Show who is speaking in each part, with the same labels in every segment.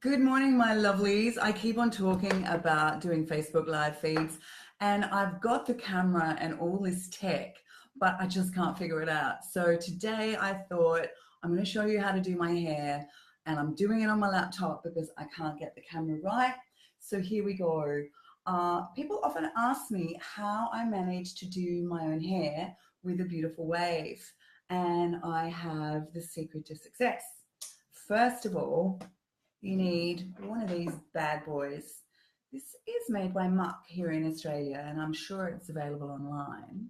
Speaker 1: Good morning, my lovelies. I keep on talking about doing Facebook Live feeds, and I've got the camera and all this tech, but I just can't figure it out. So today I thought I'm going to show you how to do my hair, and I'm doing it on my laptop because I can't get the camera right. So here we go. People often ask me how I manage to do my own hair with a beautiful wave, and I have the secret to success. First of all, you need one of these bad boys. This is made by Muck here in Australia, and I'm sure it's available online.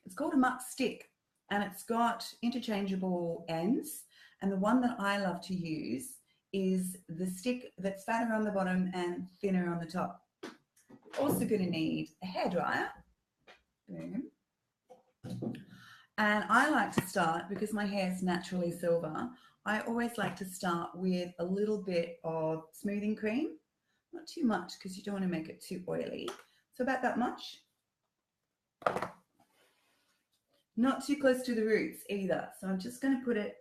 Speaker 1: It's called a Muck stick, and it's got interchangeable ends. And the one that I love to use is the stick that's fatter on the bottom and thinner on the top. You're also going to need a hairdryer. Boom. And I like to start, because my hair is naturally silver, I always like to start with a little bit of smoothing cream. Not too much, because you don't want to make it too oily. So about that much. Not too close to the roots either. So I'm just going to put it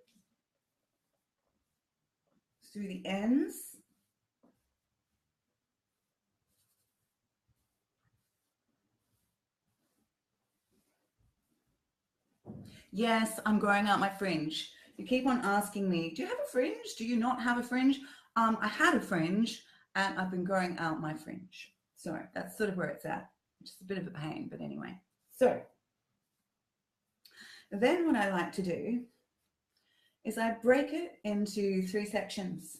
Speaker 1: through the ends. Yes, I'm growing out my fringe. You keep on asking me, do you have a fringe? Do you not have a fringe? I had a fringe, and I've been growing out my fringe. So that's sort of where it's at. Just a bit of a pain, but anyway. So then what I like to do is I break it into 3 sections.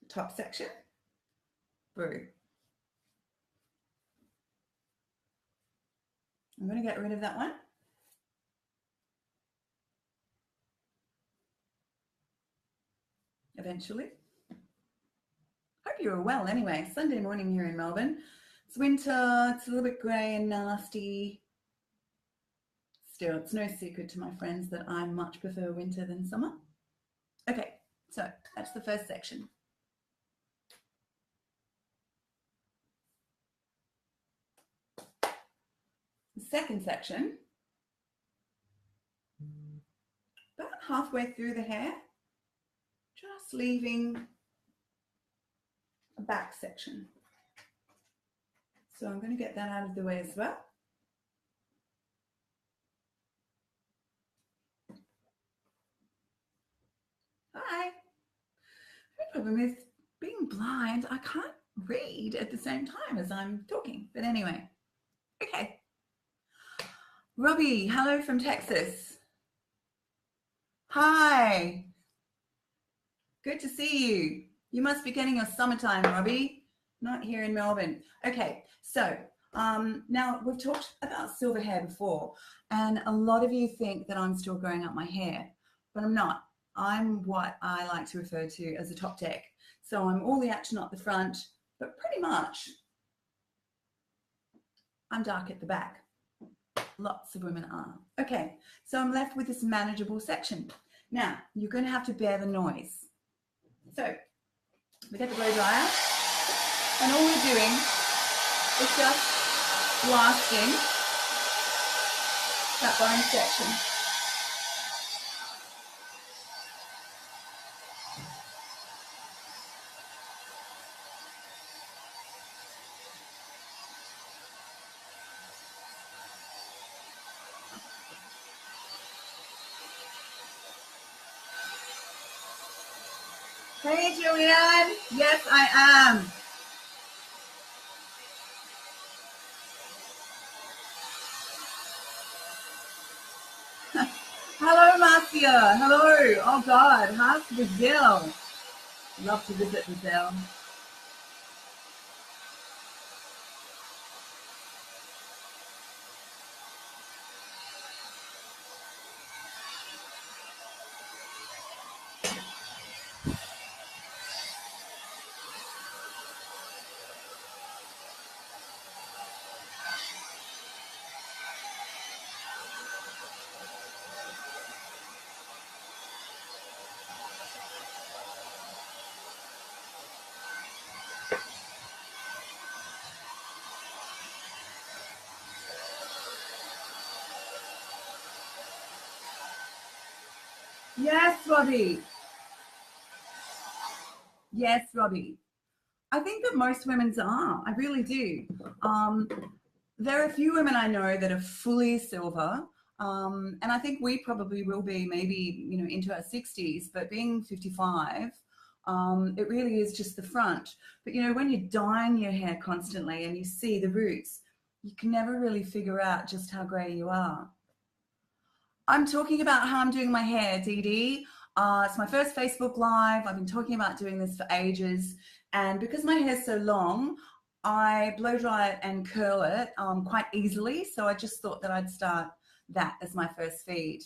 Speaker 1: The top section, brew. I'm going to get rid of that one. Eventually. Hope you're well anyway. Sunday morning here in Melbourne. It's winter, it's a little bit grey and nasty. Still, it's no secret to my friends that I much prefer winter than summer. Okay, so that's the first section. The second section, about halfway through the hair, just leaving a back section. So I'm going to get that out of the way as well. Hi. The problem is being blind, I can't read at the same time as I'm talking. But anyway, okay. Robbie, hello from Texas. Hi. Good to see you. You must be getting your summertime, Robbie. Not here in Melbourne. Okay, so now we've talked about silver hair before, and a lot of you think that I'm still growing out my hair, but I'm not. I'm what I like to refer to as a top deck. So I'm all the action at the front, but pretty much I'm dark at the back. Lots of women are. Okay, so I'm left with this manageable section. Now, you're going to have to bear the noise. So we get the blow dryer, and all we're doing is just blasting that bone section. Hey, Julianne. Yes, I am. Hello, Marcia. Hello. Oh, God. How's Brazil? Love to visit Brazil. Yes, Robbie. Yes, Robbie. I think that most women's are. I really do. Um, there are a few women I know that are fully silver. And I think we probably will be maybe, into our 60s, but being 55, it really is just the front. But, when you're dyeing your hair constantly and you see the roots, you can never really figure out just how grey you are. I'm talking about how I'm doing my hair, Dee Dee. It's my first Facebook Live. I've been talking about doing this for ages. And because my hair's so long, I blow dry it and curl it quite easily. So I just thought that I'd start that as my first feed.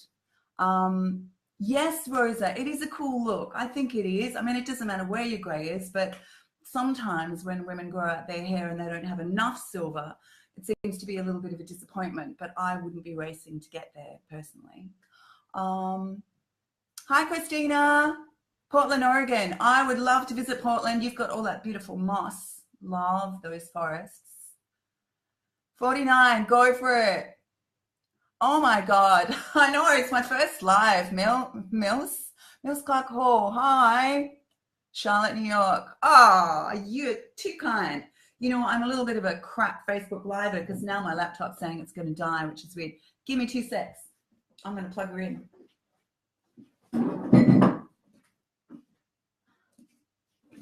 Speaker 1: Um, yes, Rosa, it is a cool look. I think it is. I mean, it doesn't matter where your grey is, but sometimes when women grow out their hair and they don't have enough silver, it seems to be a little bit of a disappointment, but I wouldn't be racing to get there personally. Um, Hi, Christina. Portland, Oregon. I would love to visit Portland. You've got all that beautiful moss. Love those forests. 49, go for it. Oh my God. I know, it's my first live. Mills Clark Hall. Hi. Charlotte, New York. Ah, oh, you're too kind. I'm a little bit of a crap Facebook Liver because now my laptop's saying it's going to die, which is weird. Give me 2 secs. I'm going to plug her in.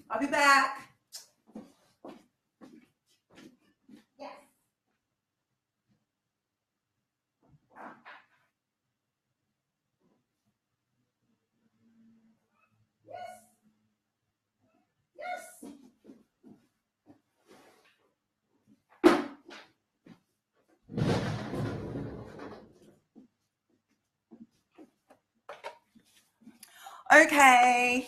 Speaker 1: I'll be back. Yes. Yes. Okay.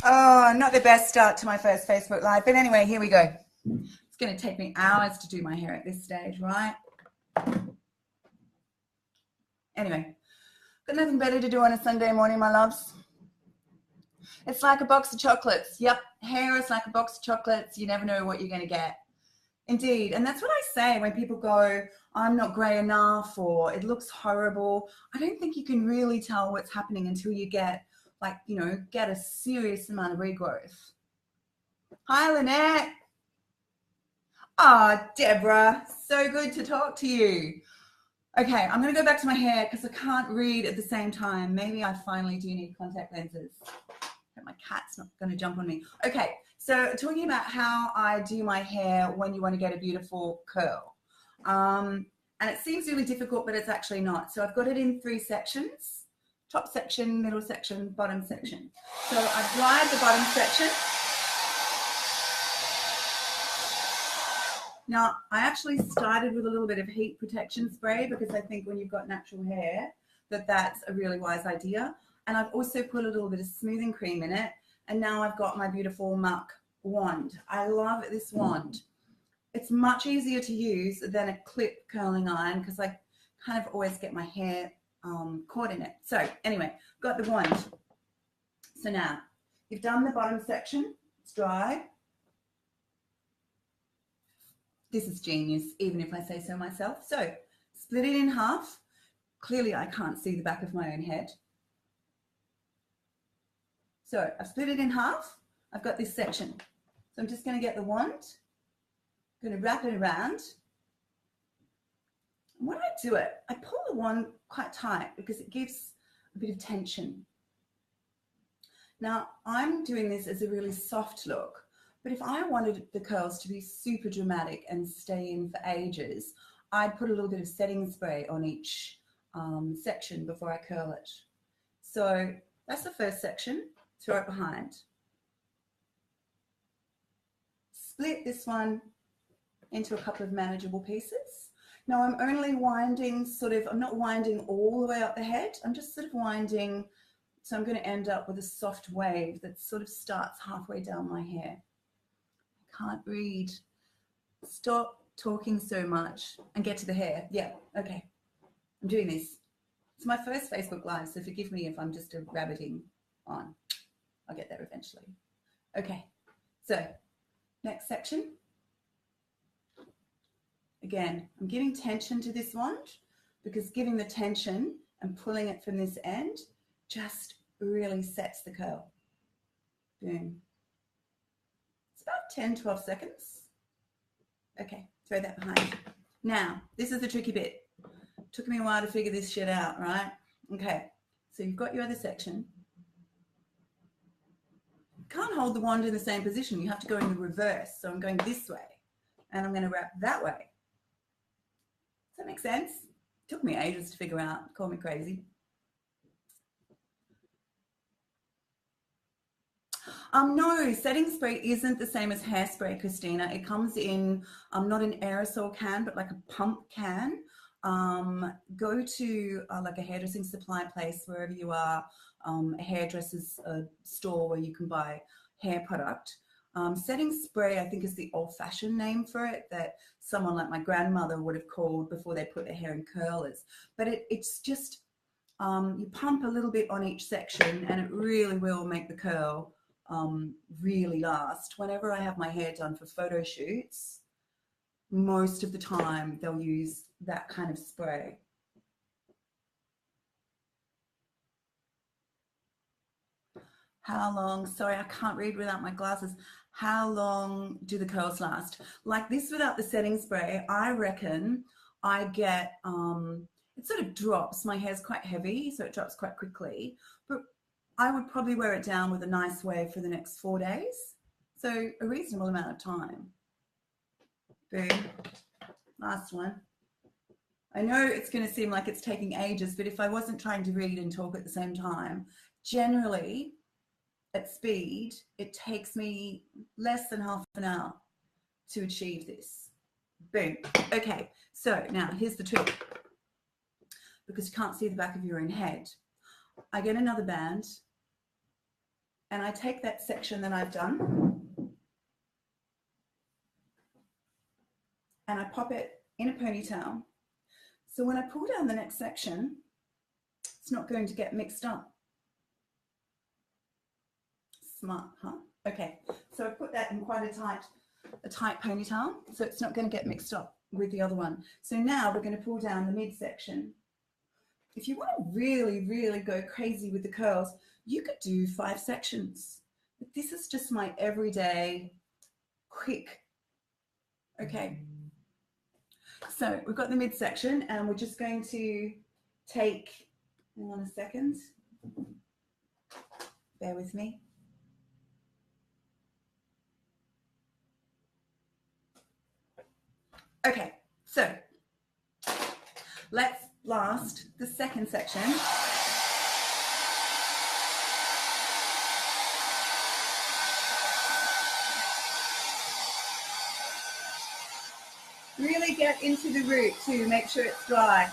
Speaker 1: Oh, not the best start to my first Facebook Live. But anyway, here we go. It's going to take me hours to do my hair at this stage, right? Anyway, got nothing better to do on a Sunday morning, my loves. It's like a box of chocolates. Yep, hair is like a box of chocolates. You never know what you're going to get. Indeed. And that's what I say when people go, I'm not grey enough or it looks horrible. I don't think you can really tell what's happening until you get a serious amount of regrowth. Hi, Lynette. Ah, Deborah, so good to talk to you. Okay, I'm going to go back to my hair because I can't read at the same time. Maybe I finally do need contact lenses. But my cat's not going to jump on me. Okay, so talking about how I do my hair when you want to get a beautiful curl. And it seems really difficult, but it's actually not. So I've got it in 3 sections. Top section, middle section, bottom section. So I've dried the bottom section. Now, I actually started with a little bit of heat protection spray because I think when you've got natural hair, that's a really wise idea. And I've also put a little bit of smoothing cream in it. And now I've got my beautiful Muck wand. I love this wand. It's much easier to use than a clip curling iron because I kind of always get my hair caught in it. So anyway, got the wand. So now you've done the bottom section. It's dry. This is genius, even if I say so myself. So split it in half. Clearly I can't see the back of my own head. So I've split it in half. I've got this section. So I'm just going to get the wand. I'm going to wrap it around. And when I do it, I pull the wand quite tight because it gives a bit of tension. Now I'm doing this as a really soft look. But if I wanted the curls to be super dramatic and stay in for ages, I'd put a little bit of setting spray on each section before I curl it. So that's the first section. Throw it behind. Split this one into a couple of manageable pieces. Now I'm only winding I'm not winding all the way up the head. I'm just sort of winding. So I'm going to end up with a soft wave that sort of starts halfway down my hair. Can't read. Stop talking so much and get to the hair. Yeah, okay. I'm doing this. It's my first Facebook Live, so forgive me if I'm just a rabbiting on. I'll get there eventually. Okay, so next section. Again, I'm giving tension to this wand because giving the tension and pulling it from this end just really sets the curl. Boom. It's about 10, 12 seconds. Okay, throw that behind. Now, this is the tricky bit. Took me a while to figure this shit out, right? Okay, so you've got your other section. Can't hold the wand in the same position. You have to go in the reverse. So I'm going this way and I'm going to wrap that way. Does that make sense? Took me ages to figure out. Call me crazy. No, setting spray isn't the same as hairspray, Christina. It comes in not an aerosol can, but like a pump can. Go to like a hairdressing supply place, wherever you are, a hairdresser's store where you can buy hair product. Setting spray, I think, is the old-fashioned name for it that someone like my grandmother would have called before they put their hair in curlers. But it's just, you pump a little bit on each section and it really will make the curl really last. Whenever I have my hair done for photo shoots, most of the time they'll use that kind of spray. How long, sorry, I can't read without my glasses. How long do the curls last? Like this without the setting spray, I reckon I get, it sort of drops. My hair's quite heavy, so it drops quite quickly. But I would probably wear it down with a nice wave for the next 4 days. So a reasonable amount of time. Boom. Last one. I know it's going to seem like it's taking ages, but if I wasn't trying to read and talk at the same time, generally at speed, it takes me less than half an hour to achieve this. Boom. Okay, so now here's the trick. Because you can't see the back of your own head, I get another band and I take that section that I've done and I pop it in a ponytail. So when I pull down the next section, it's not going to get mixed up. Smart, huh? Okay, so I put that in quite a tight ponytail, so it's not going to get mixed up with the other one. So now we're going to pull down the midsection. If you want to really, really go crazy with the curls, you could do 5 sections. But this is just my everyday, quick. Okay. So we've got the midsection and we're just going to take, hang on a second. Bear with me. Okay, so let's blast the second section. Really get into the root to make sure it's dry.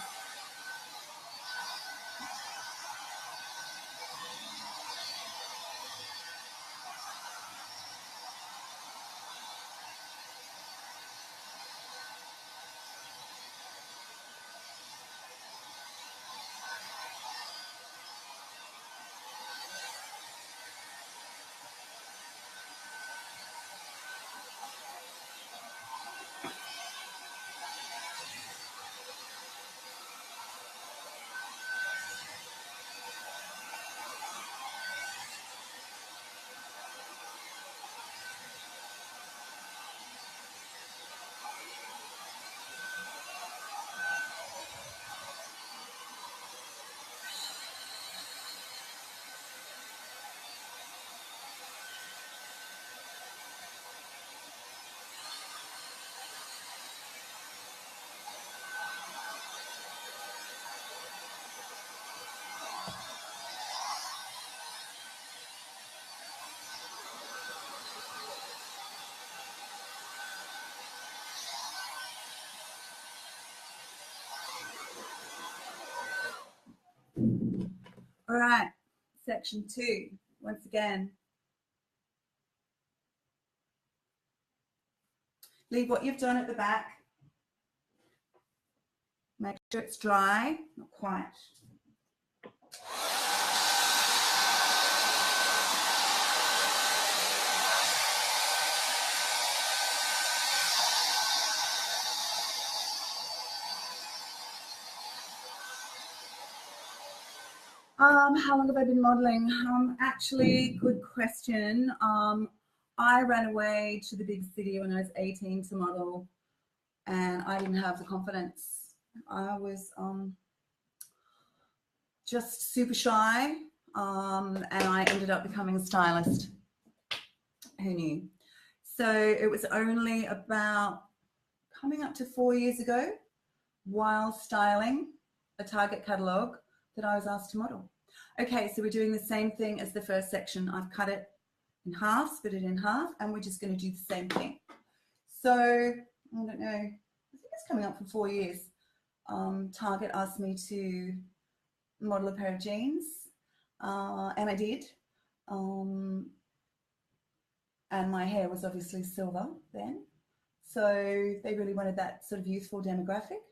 Speaker 1: All right, section 2, once again. Leave what you've done at the back. Make sure it's dry, not quite. How long have I been modeling? Actually, good question. I ran away to the big city when I was 18 to model, and I didn't have the confidence. I was just super shy, and I ended up becoming a stylist. Who knew? So it was only about coming up to 4 years ago, while styling a Target catalogue, that I was asked to model. Okay, so we're doing the same thing as the first section. I've cut it in half, split it in half, and we're just going to do the same thing. So, I don't know, I think it's coming up for 4 years. Target asked me to model a pair of jeans, and I did. And my hair was obviously silver then. So they really wanted that sort of youthful demographic.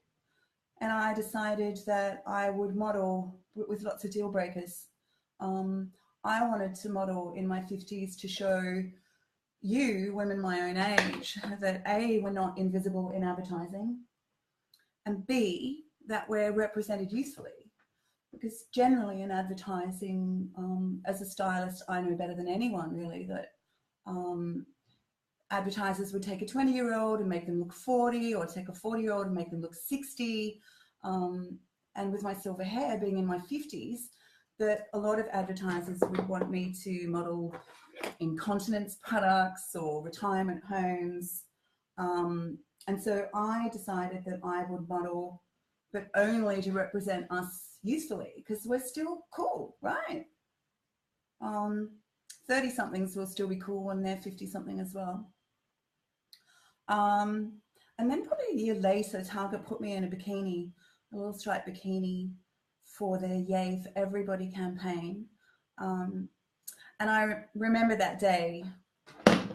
Speaker 1: And I decided that I would model with lots of deal breakers. I wanted to model in my 50s to show you, women my own age, that A, we're not invisible in advertising, and B, that we're represented usefully. Because generally in advertising, as a stylist, I know better than anyone really that advertisers would take a 20-year-old and make them look 40, or take a 40-year-old and make them look 60. And with my silver hair being in my 50s, that a lot of advertisers would want me to model incontinence products or retirement homes. And so I decided that I would model, but only to represent us usefully, because we're still cool, right? 30-somethings will still be cool when they're 50-something as well. And then probably a year later, Target put me in a bikini, a little striped bikini, for their Yay for Everybody campaign. And I remember that day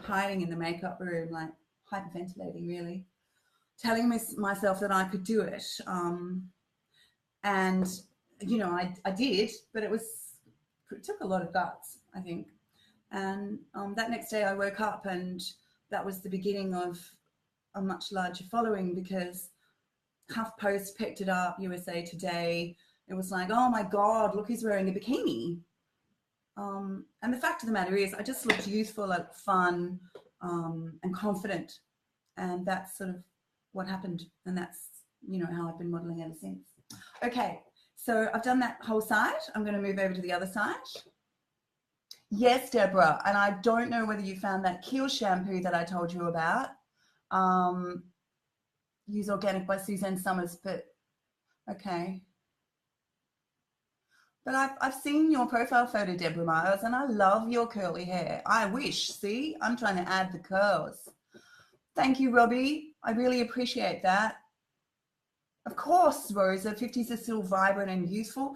Speaker 1: hiding in the makeup room, like hyperventilating really, telling myself that I could do it. And, you know, I did, but it took a lot of guts, I think. And that next day I woke up, and that was the beginning of a much larger following, because HuffPost picked it up, USA Today. It was like, oh my God, look, he's wearing a bikini. And the fact of the matter is, I just looked youthful, like fun, and confident. And that's sort of what happened. And that's, you know, how I've been modeling ever since. Okay, so I've done that whole side. I'm going to move over to the other side. Yes, Deborah. And I don't know whether you found that Kiehl's shampoo that I told you about. Use Organic by Suzanne Summers, but okay. But I've seen your profile photo, Deborah Miles, and I love your curly hair. I wish, see, I'm trying to add the curls. Thank you, Robbie. I really appreciate that. Of course, Rosa, 50s are still vibrant and youthful.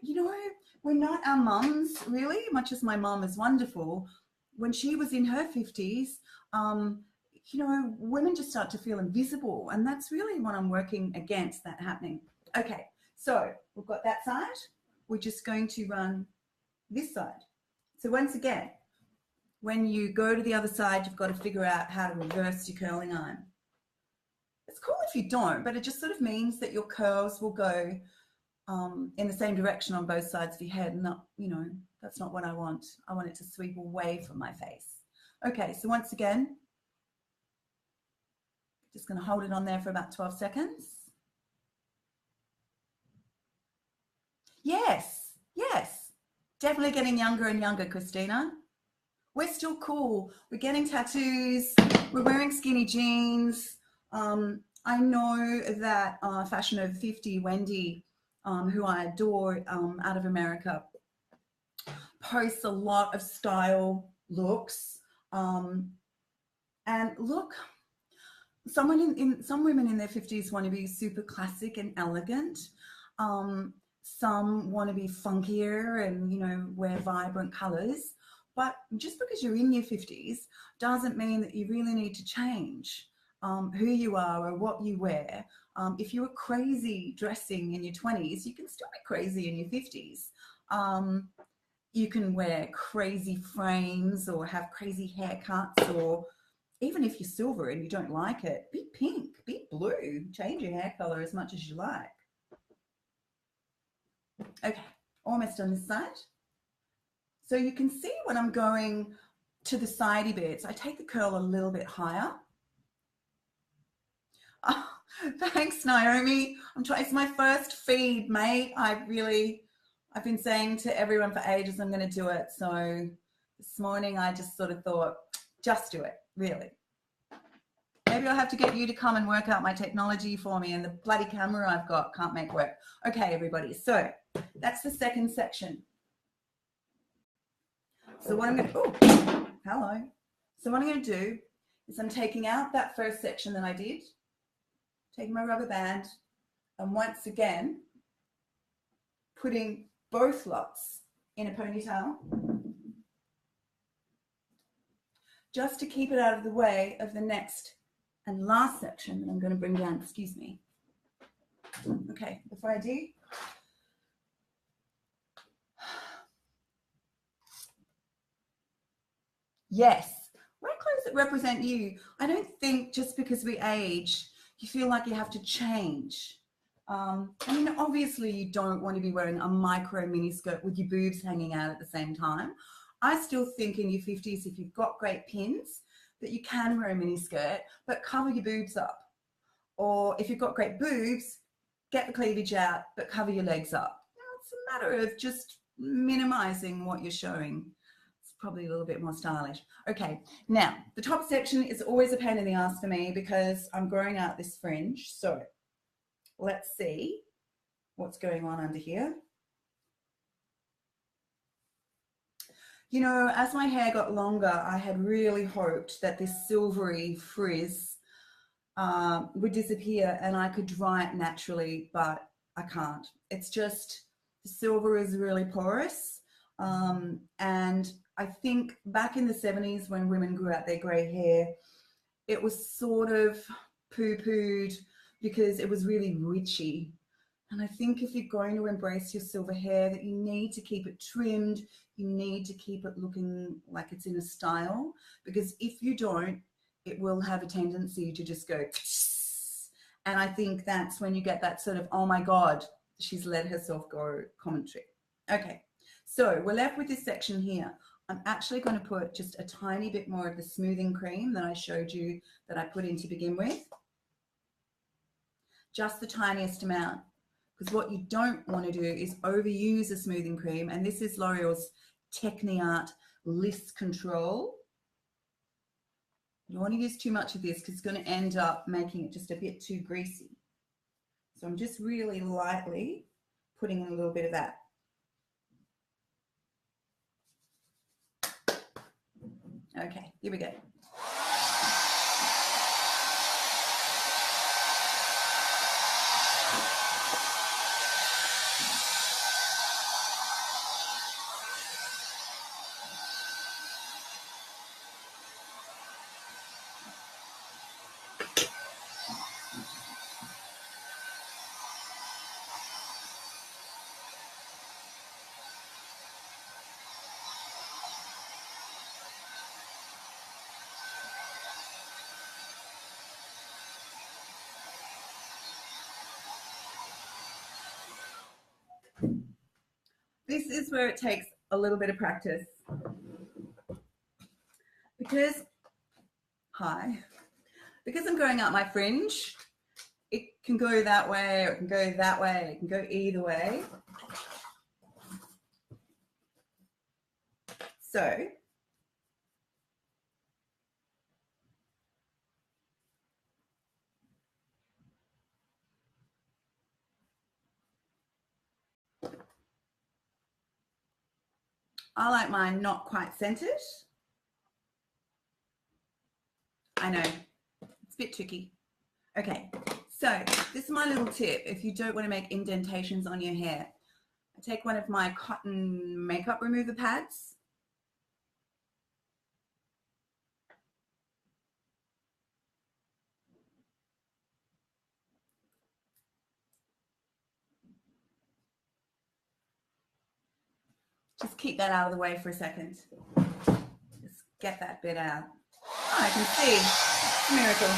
Speaker 1: You know, we're not our mums, really, much as my mum is wonderful. When she was in her 50s, you know, women just start to feel invisible, and that's really what I'm working against, that happening. Okay, so we've got that side. We're just going to run this side. So once again, when you go to the other side, you've got to figure out how to reverse your curling iron. It's cool if you don't, but it just sort of means that your curls will go in the same direction on both sides of your head. And not, you know, that's not what I want. I want it to sweep away from my face. Okay, so once again, just going to hold it on there for about 12 seconds. Yes, yes. Definitely getting younger and younger, Christina. We're still cool. We're getting tattoos. We're wearing skinny jeans. I know that Fashion Over 50, Wendy, who I adore out of America, posts a lot of style looks. And look, some women in their 50s want to be super classic and elegant. Some want to be funkier and, you know, wear vibrant colors. But just because you're in your 50s doesn't mean that you really need to change who you are or what you wear. If you were crazy dressing in your 20s, you can still be crazy in your 50s. You can wear crazy frames or have crazy haircuts, or even if you're silver and you don't like it, be pink, be blue, change your hair color as much as you like. Okay, almost on this side. So you can see when I'm going to the sidey bits, I take the curl a little bit higher. Oh, thanks, Naomi. It's my first feed, mate. I've been saying to everyone for ages I'm going to do it. So this morning I just sort of thought, just do it, really. Maybe I'll have to get you to come and work out my technology for me, and the bloody camera I've got can't make work. Okay, everybody. So that's the second section. So what I'm going to, hello. So what I'm going to do is I'm taking out that first section that I did, taking my rubber band, and once again, putting both lots in a ponytail, just to keep it out of the way of the next and last section that I'm going to bring down, excuse me. Okay, before I do, yes, wear clothes that represent you. I don't think just because we age, you feel like you have to change. I mean, obviously you don't want to be wearing a micro mini skirt with your boobs hanging out at the same time. I still think in your 50s, if you've got great pins, that you can wear a mini skirt, but cover your boobs up. Or if you've got great boobs, get the cleavage out, but cover your legs up. Now, it's a matter of just minimizing what you're showing. It's probably a little bit more stylish. Okay, now the top section is always a pain in the ass for me because I'm growing out this fringe. So let's see what's going on under here. You know, as my hair got longer, I had really hoped that this silvery frizz would disappear and I could dry it naturally, but I can't. It's just, the silver is really porous. And I think back in the 70s when women grew out their grey hair, it was sort of poo-pooed because it was really witchy. And I think if you're going to embrace your silver hair, that you need to keep it trimmed, you need to keep it looking like it's in a style, because if you don't, it will have a tendency to just go, and I think that's when you get that sort of, oh my God, she's let herself go commentary. Okay, so we're left with this section here. I'm actually going to put just a tiny bit more of the smoothing cream that I showed you that I put in to begin with. Just the tiniest amount. Because what you don't want to do is overuse a smoothing cream. And this is L'Oreal's Techniart Liss Control. You don't want to use too much of this because it's going to end up making it just a bit too greasy. So I'm just really lightly putting in a little bit of that. Okay, here we go. This is where it takes a little bit of practice. Because I'm growing out my fringe, it can go that way, or it can go that way, it can go either way. So I like mine not quite centered. I know, it's a bit tricky. Okay, so this is my little tip. If you don't want to make indentations on your hair, I take one of my cotton makeup remover pads. Just keep that out of the way for a second. Just get that bit out. Oh, I can see. It's a miracle.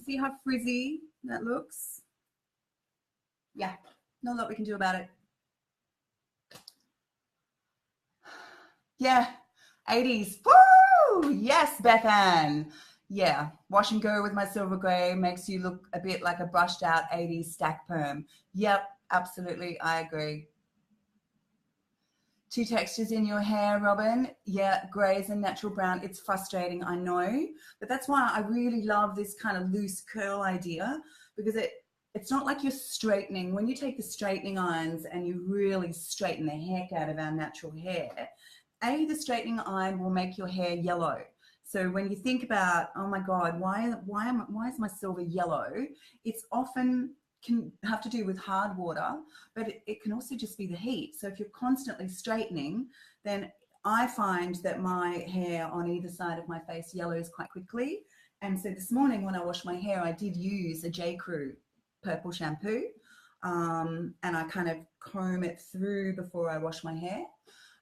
Speaker 1: see how frizzy that looks? Yeah, not a lot we can do about it. Yeah, 80s. Woo! Yes, Bethan. Yeah, wash and go with my silver grey makes you look a bit like a brushed out 80s stack perm. Yep, absolutely, I agree. Two textures in your hair, Robin. Yeah, greys and natural brown. It's frustrating, I know, but that's why I really love this kind of loose curl idea, because it's not like you're straightening. When you take the straightening irons and you really straighten the heck out of our natural hair, the straightening iron will make your hair yellow. So when you think about, oh my God, why is my silver yellow? It's often can have to do with hard water, but it can also just be the heat. So if you're constantly straightening, then I find that my hair on either side of my face yellows quite quickly. And so this morning when I washed my hair, I did use a J. Crew purple shampoo, and I kind of comb it through before I wash my hair.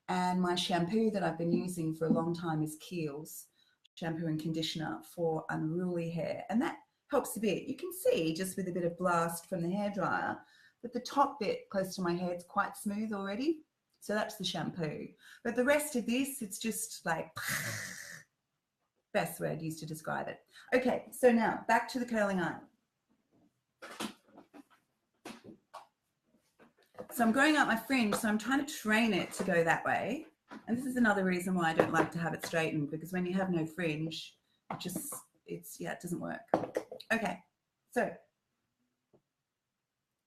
Speaker 1: And my shampoo that I've been using for a long time is Kiehl's shampoo and conditioner for unruly hair. And that helps a bit. You can see just with a bit of blast from the hairdryer that the top bit close to my hair is quite smooth already. So that's the shampoo. But the rest of this, it's just like, best word used to describe it. Okay, so now back to the curling iron. So I'm growing out my fringe, so I'm trying to train it to go that way. And this is another reason why I don't like to have it straightened, because when you have no fringe, it doesn't work. Okay, so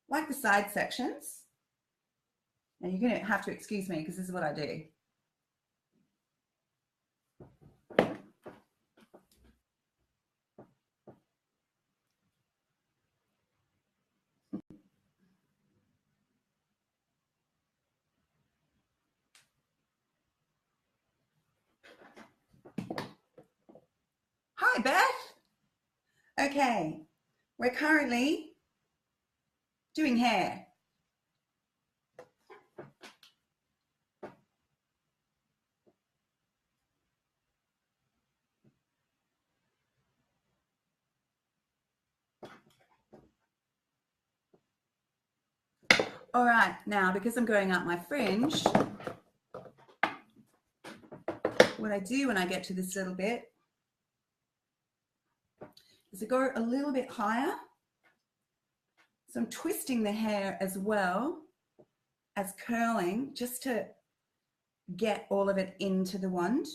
Speaker 1: like the side sections, and you're going to have to excuse me because this is what I do. Hi, Beth. Okay, we're currently doing hair. All right, now because I'm growing out my fringe, what I do when I get to this little bit is I go a little bit higher. So I'm twisting the hair as well as curling, just to get all of it into the wand.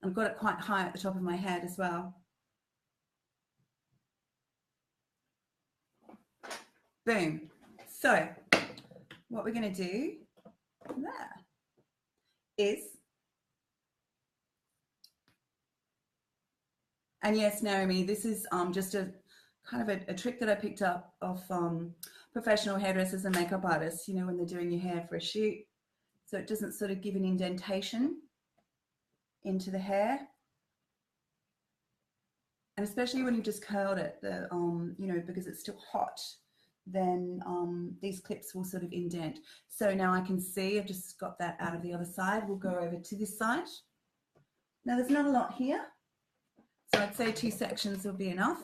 Speaker 1: I've got it quite high at the top of my head as well. Boom. So what we're going to do there is, and yes, Naomi, this is just a kind of a trick that I picked up off professional hairdressers and makeup artists, you know, when they're doing your hair for a shoot. So it doesn't sort of give an indentation into the hair. And especially when you've just curled it, you know, because it's still hot, then these clips will sort of indent. So now I can see I've just got that out of the other side. We'll go over to this side. Now there's not a lot here, so I'd say 2 sections will be enough.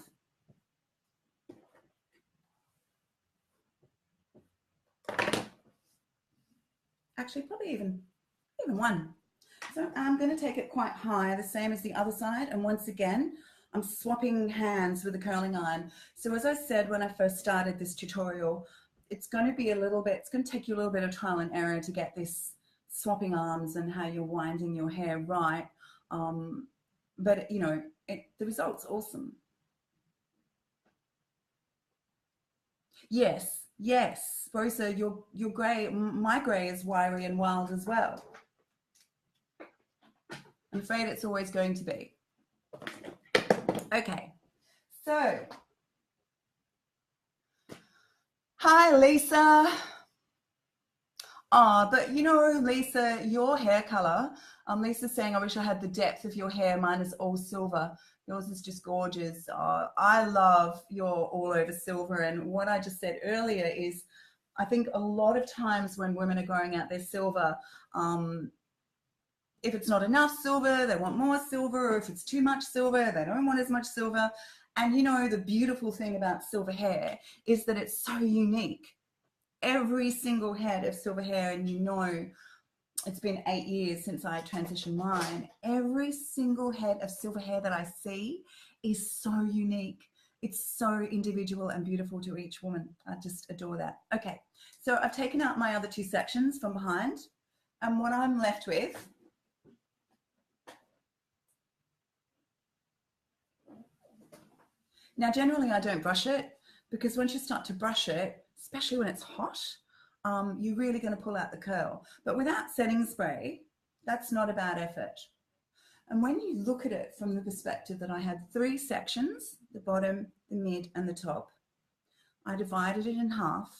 Speaker 1: Actually, probably even 1. So I'm going to take it quite high, the same as the other side. And once again, I'm swapping hands with the curling iron. So as I said when I first started this tutorial, it's going to be it's going to take you a little bit of trial and error to get this swapping arms and how you're winding your hair right. But, you know, the result's awesome. Yes, yes. Rosa, your grey, my grey is wiry and wild as well. I'm afraid it's always going to be. Okay, so, hi, Lisa. Oh, but you know, Lisa, your hair color, Lisa's saying, I wish I had the depth of your hair. Mine is all silver. Yours is just gorgeous. I love your all over silver. And what I just said earlier is, I think a lot of times when women are growing out their silver, if it's not enough silver, they want more silver, or if it's too much silver, they don't want as much silver. And you know, the beautiful thing about silver hair is that it's so unique. Every single head of silver hair, and you know, it's been 8 years since I transitioned mine. Every single head of silver hair that I see is so unique. It's so individual and beautiful to each woman. I just adore that. Okay, so I've taken out my other 2 sections from behind, and what I'm left with now, generally I don't brush it, because once you start to brush it, especially when it's hot, you're really going to pull out the curl. But without setting spray, that's not a bad effort. And when you look at it from the perspective that I had 3 sections, the bottom, the mid, and the top, I divided it in half.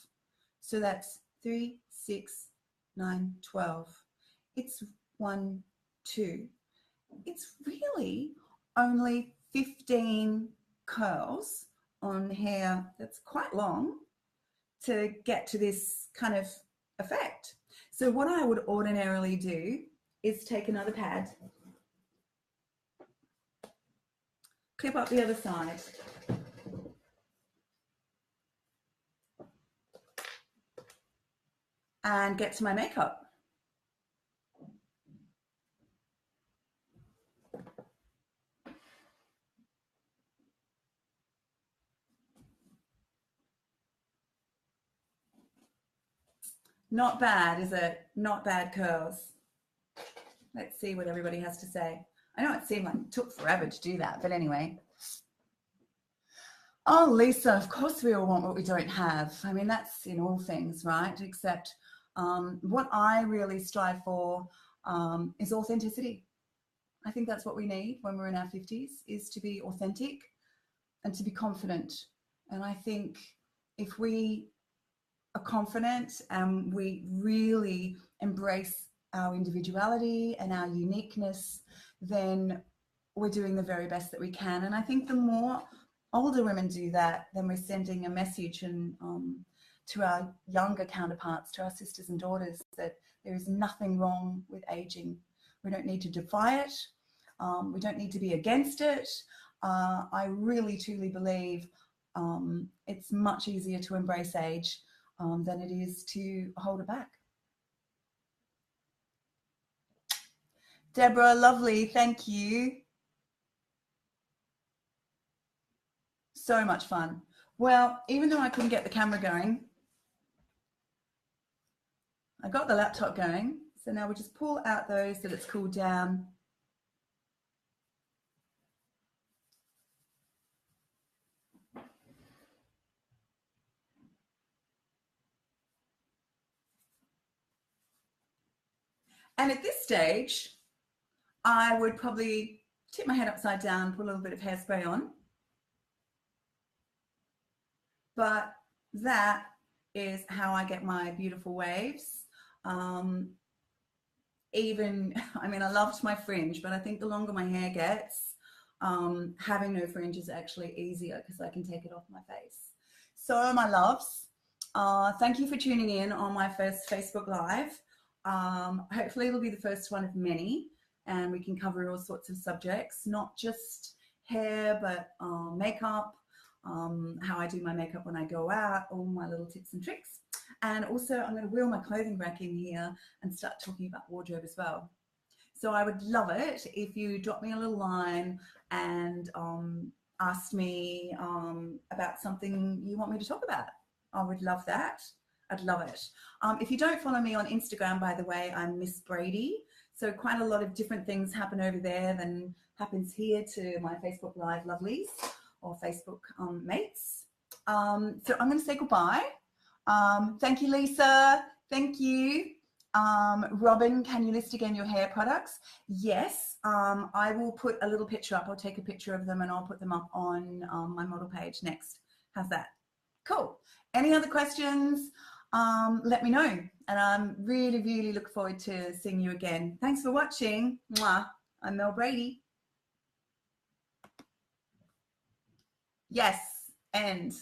Speaker 1: So that's 3, 6, 9, 12. It's 1, 2. It's really only 15 curls on hair that's quite long to get to this kind of effect. So what I would ordinarily do is take another pad, clip up the other side, and get to my makeup. Not bad, is it? Not bad curls. Let's see what everybody has to say. I know it seemed like it took forever to do that, but anyway. Oh, Lisa, of course we all want what we don't have. I mean, that's in all things, right? Except what I really strive for is authenticity. I think that's what we need when we're in our 50s, is to be authentic and to be confident. And I think if we are confident and we really embrace our individuality and our uniqueness, then we're doing the very best that we can. And I think the more older women do that, then we're sending a message and to our younger counterparts, to our sisters and daughters, that there is nothing wrong with aging. We don't need to defy it. We don't need to be against it. I really, truly believe it's much easier to embrace age than it is to hold it back. Deborah, lovely, thank you. So much fun. Well, even though I couldn't get the camera going, I got the laptop going. So now we just pull out those that it's cooled down. And at this stage, I would probably tip my head upside down, put a little bit of hairspray on. But that is how I get my beautiful waves. Even, I mean, I loved my fringe, but I think the longer my hair gets, having no fringe is actually easier because I can take it off my face. So my loves, thank you for tuning in on my first Facebook Live. Hopefully it'll be the first one of many, and we can cover all sorts of subjects, not just hair, but makeup, how I do my makeup when I go out, all my little tips and tricks. And also I'm going to wheel my clothing rack in here and start talking about wardrobe as well. So I would love it if you drop me a little line and ask me about something you want me to talk about. I would love that. I'd love it. If you don't follow me on Instagram, by the way, I'm Miss Brady. So quite a lot of different things happen over there than happens here to my Facebook Live lovelies or Facebook mates. So I'm going to say goodbye. Thank you, Lisa. Thank you. Robin, can you list again your hair products? Yes, I will put a little picture up. I'll take a picture of them and I'll put them up on my model page next. How's that? Cool. Any other questions? Let me know. And I'm really, really look forward to seeing you again. Thanks for watching. Mwah. I'm Mel Brady. Yes, end.